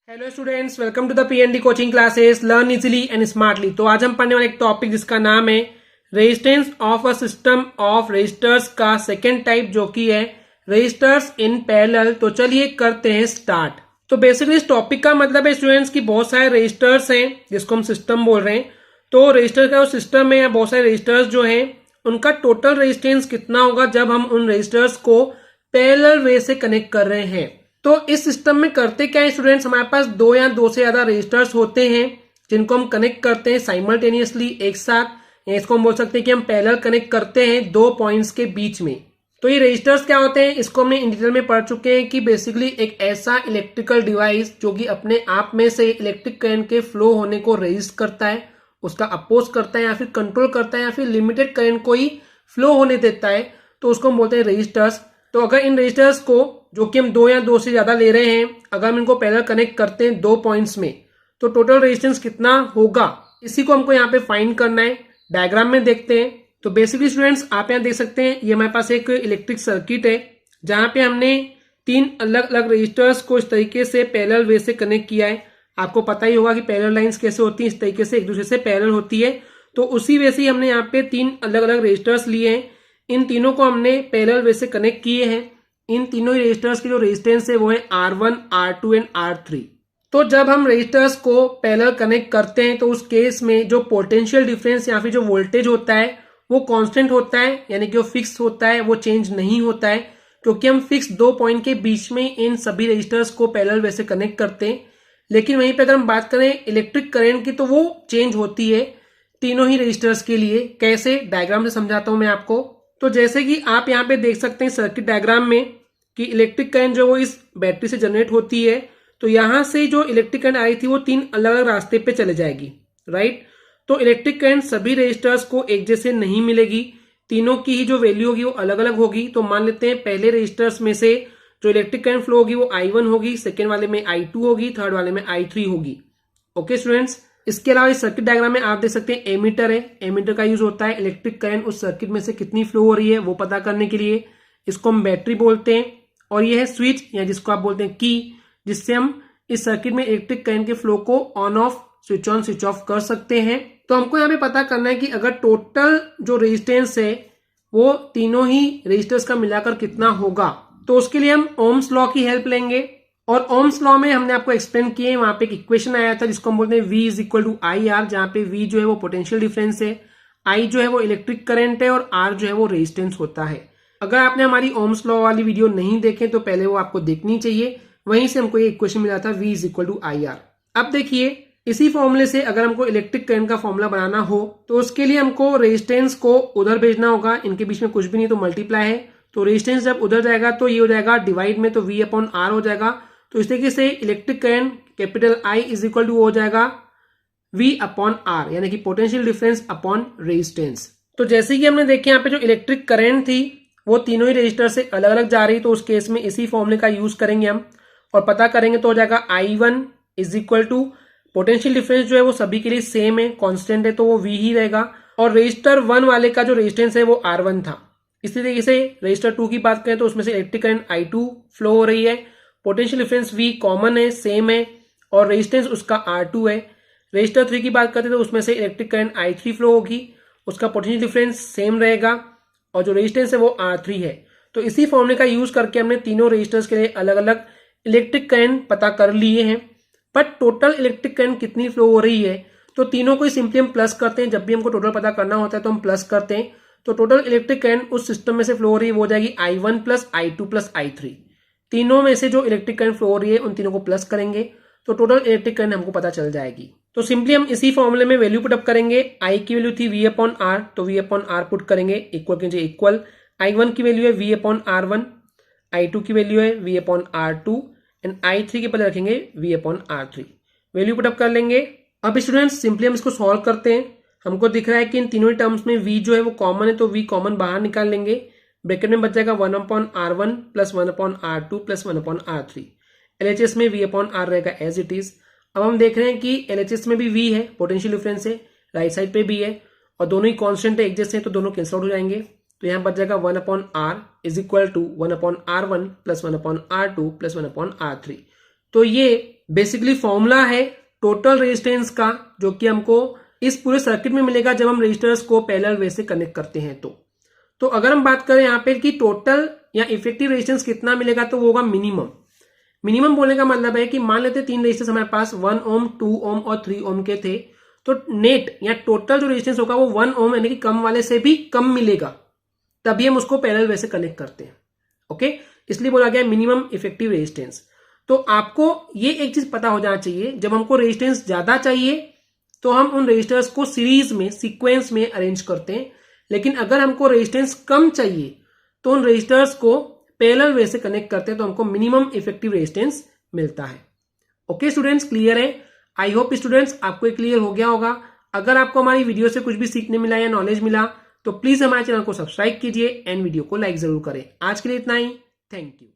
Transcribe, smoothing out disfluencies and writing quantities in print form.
Hello students, welcome to the PND coaching classes learn easily and smartly. तो आज हम पढ़ने वाले एक टॉपिक जिसका नाम है resistance of a system of resistors का सेकेंड टाइप जो कि है रेजिस्टर्स इन पैरेलल। तो चलिए करते हैं स्टार्ट। तो बेसिकली इस टॉपिक का मतलब है स्टूडेंट्स की बहुत सारे रेजिस्टर्स हैं जिसको हम सिस्टम बोल रहे हैं। तो रेजिस्टर का सिस्टम है या बहुत सारे रेजिस्टर्स जो हैं उनका टोटल रेजिस्टेंस कितना होगा जब हम उन रेजिस्टर्स को पैरेलल वे से कनेक्ट कर रहे हैं। तो इस सिस्टम में करते क्या है स्टूडेंट्स, हमारे पास दो या दो से ज्यादा रेजिस्टर्स होते हैं जिनको हम कनेक्ट करते हैं साइमल्टेनियसली एक साथ। इसको हम बोल सकते हैं कि हम पैरेलल कनेक्ट करते हैं दो पॉइंट्स के बीच में। तो ये रेजिस्टर्स क्या होते हैं इसको हमने इन डिटेल में पढ़ चुके हैं कि बेसिकली एक ऐसा इलेक्ट्रिकल डिवाइस जो कि अपने आप में से इलेक्ट्रिक करंट के फ्लो होने को रेजिस्ट करता है, उसका अपोज करता है या फिर कंट्रोल करता है या फिर लिमिटेड करंट को ही फ्लो होने देता है, तो उसको हम बोलते हैं रेजिस्टर्स। तो अगर इन रेजिस्टर्स को जो कि हम दो या दो से ज्यादा ले रहे हैं, अगर हम इनको पैरेलल कनेक्ट करते हैं दो पॉइंट्स में, तो टोटल रेजिस्टेंस कितना होगा इसी को हमको यहाँ पे फाइंड करना है। डायग्राम में देखते हैं। तो बेसिकली स्टूडेंट्स आप यहाँ देख सकते हैं ये हमारे पास एक इलेक्ट्रिक सर्किट है जहां पे हमने तीन अलग अलग रेजिस्टर्स को इस तरीके से पैरेलल वे से कनेक्ट किया है। आपको पता ही होगा कि पैरेलल लाइंस कैसे होती है, इस तरीके से एक दूसरे से पैरेलल होती है। तो उसी वे से हमने यहाँ पे तीन अलग अलग रेजिस्टर्स लिए हैं, इन तीनों को हमने पैरेलल वे से कनेक्ट किए हैं। इन तीनों रेजिस्टर्स की जो रेजिस्टेंस है वो है R1, R2 एंड R3। तो जब हम रेजिस्टर्स को पैरेलल कनेक्ट करते हैं तो उस केस में जो पोटेंशियल डिफरेंस या फिर जो वोल्टेज होता है वो कांस्टेंट होता है, यानी कि वो फिक्स होता है, वो चेंज नहीं होता है, क्योंकि हम फिक्स दो पॉइंट के बीच में इन सभी रेजिस्टर्स को पैरेलल वे से कनेक्ट करते हैं। लेकिन वहीं पे अगर हम बात करें इलेक्ट्रिक करंट की तो वो चेंज होती है तीनों ही रेजिस्टर्स के लिए। कैसे, डायग्राम से समझाता हूं मैं आपको। तो जैसे कि आप यहाँ पे देख सकते हैं सर्किट डायग्राम में कि इलेक्ट्रिक करंट जो वो इस बैटरी से जनरेट होती है, तो यहां से जो इलेक्ट्रिक करंट आई थी वो तीन अलग अलग रास्ते पे चले जाएगी, राइट। तो इलेक्ट्रिक करंट सभी रेजिस्टर्स को एक जैसे नहीं मिलेगी, तीनों की ही जो वैल्यू होगी वो अलग अलग होगी। तो मान लेते हैं पहले रेजिस्टर्स में से जो इलेक्ट्रिक करंट फ्लो होगी वो I1 होगी, सेकेंड वाले में I2 होगी, थर्ड वाले में I3 होगी। ओके स्टूडेंट्स, इसके अलावा इस सर्किट डायग्राम में आप देख सकते हैं एमीटर है। एमीटर का यूज होता है इलेक्ट्रिक करंट उस सर्किट में से कितनी फ्लो हो रही है वो पता करने के लिए। इसको हम बैटरी बोलते हैं। और यह है स्विच या जिसको आप बोलते हैं की, जिससे हम इस सर्किट में इलेक्ट्रिक करंट के फ्लो को on off, switch on switch off कर सकते हैं। तो हमको यहाँ पे पता करना है कि अगर टोटल जो रेजिस्टेंस है वो तीनों ही रेजिस्टर्स का मिलाकर कितना होगा, तो उसके लिए हम ओम्स लॉ की हेल्प लेंगे। और ओम्स लॉ में हमने आपको एक्सप्लेन किए, वहां पे एक इक्वेशन आया था जिसको हम बोलते हैं V is equal to IR, जहां पे V जो है वो पोटेंशियल डिफरेंस है, I जो है वो इलेक्ट्रिक करंट है और R जो है वो रेजिस्टेंस होता है। अगर आपने हमारी ओम्स लॉ वाली वीडियो नहीं देखे तो पहले वो आपको देखनी चाहिए, वहीं से हमको ये इक्वेशन मिला था V is equal to IR। अब देखिए इसी फॉर्मूले से अगर हमको इलेक्ट्रिक करंट का फॉर्मूला बनाना हो तो उसके लिए हमको रेजिस्टेंस को उधर भेजना होगा, इनके बीच में कुछ भी नहीं तो मल्टीप्लाई है। तो रेजिस्टेंस जब उधर जाएगा तो ये हो जाएगा डिवाइड में, तो V अपॉन R हो जाएगा। तो इस तरीके से electric current capital I is equal to हो जाएगा V अपॉन R, यानी कि पोटेंशियल डिफरेंस अपॉन रेजिस्टेंस। तो जैसे कि हमने देखे यहाँ पे जो इलेक्ट्रिक करंट थी वो तीनों ही रेजिस्टर से अलग अलग जा रही, तो उस केस में इसी फॉर्मूले का यूज करेंगे हम और पता करेंगे। तो हो जाएगा I1 is equal to potential difference जो है वो सभी के लिए सेम है, कांस्टेंट है, तो वो V ही रहेगा। और रजिस्टर 1 वाले का जो रेजिस्टेंस है वो R1 था। इसी तरीके से रजिस्टर 2 की बात करें तो उसमें से इलेक्ट्रिक करंट I2 फ्लो हो रही है, पोटेंशियल डिफरेंस V कॉमन है, सेम है, और रेजिस्टेंस उसका R2 है। रजिस्टर 3 की बात करते हैं तो उसमें से इलेक्ट्रिक करंट I3 फ्लो होगी, उसका पोटेंशियल डिफरेंस सेम रहेगा और जो रेजिस्टेंस है वो R3 है। तो इसी फॉर्मूले का यूज करके हमने तीनों रेजिस्टर्स के लिए अलग अलग इलेक्ट्रिक करंट पता कर लिए हैं। बट टोटल इलेक्ट्रिक करंट कितनी फ्लो हो रही है, तो तीनों को सिंपली हम प्लस करते हैं। जब भी हमको टोटल पता करना होता है तो हम प्लस करते हैं। तो टोटल इलेक्ट्रिक करंट उस सिस्टम में से फ्लो हो रही है वो हो जाएगी I1 plus I2 plus I3। तीनों में से जो इलेक्ट्रिक करंट फ्लो हो रही है उन तीनों को प्लस करेंगे तो टोटल इलेक्ट्रिक करंट हमको पता चल जाएगी। तो सिंपली हम इसी फॉर्मूले में वैल्यू पुट अप करेंगे। I की वैल्यू थी V अपॉन R, तो V अपॉन R पुट करेंगे, इक्वल कीजिए इक्वल। I1 की वैल्यू है V अपॉन R1, I2 की वैल्यू है V upon R2 and I3 के पद रखेंगे V upon R3। Value put up कर लेंगे। अब स्टूडेंट्स सिंपली हम इसको सॉल्व करते हैं। हमको दिख रहा है कि इन तीनों टर्म्स में V जो है वो कॉमन है, तो V कॉमन बाहर निकाल लेंगे। ब्रैकेट में बच जाएगा 1 upon R1 plus 1 upon R2 plus 1 upon R3। LHS में V अपॉन R रहेगा एज इट इज। अब हम देख रहे हैं कि LHS में भी V है, पोटेंशियल डिफरेंस है, राइट साइड पे भी है और दोनों ही कांस्टेंट है, एक जैसे हैं, तो दोनों कैंसिल आउट हो जाएंगे। तो यहाँ बच जाएगा 1 upon R is equal to 1 upon R1 plus 1 upon R2 plus 1 upon R3। तो ये बेसिकली फॉर्मूला है टोटल रेजिस्टेंस का, जो कि हमको इस पूरे सर्किट में मिलेगा जब हम रेजिस्टर्स को पैरेलल वे से कनेक्ट करते हैं। तो अगर हम बात करें यहाँ पे कि टोटल या इफेक्टिव रेजिस्टेंस कितना मिलेगा, तो वो होगा मिनिमम। मिनिमम बोलने का मतलब है कि मान लेते 3 रेजिस्टेंस हमारे पास 1 ओम, 2 ओम और 3 ओम के थे, तो नेट या टोटल जो रेजिस्टेंस होगा वो 1 ओम यानी कि कम वाले से भी कम मिलेगा, तभी हम उसको पैरेलल वे से कनेक्ट करते हैं। ओके, इसलिए बोला गया मिनिमम इफेक्टिव रेजिस्टेंस। तो आपको ये एक चीज पता हो जाना चाहिए, जब हमको रेजिस्टेंस ज्यादा चाहिए तो हम उन रेजिस्टर्स को सीरीज में, सीक्वेंस में अरेंज करते हैं, लेकिन अगर हमको रेजिस्टेंस कम चाहिए तो उन रेजिस्टर्स को पैरेलल वे से कनेक्ट करते हैं, तो हमको मिनिमम इफेक्टिव रेजिस्टेंस मिलता है। ओके स्टूडेंट्स, क्लियर है? आई होप स्टूडेंट्स आपको क्लियर हो गया होगा। अगर आपको हमारी वीडियो से कुछ भी सीखने मिला या नॉलेज मिला तो प्लीज हमारे चैनल को सब्सक्राइब कीजिए एंड वीडियो को लाइक जरूर करें। आज के लिए इतना ही, थैंक यू।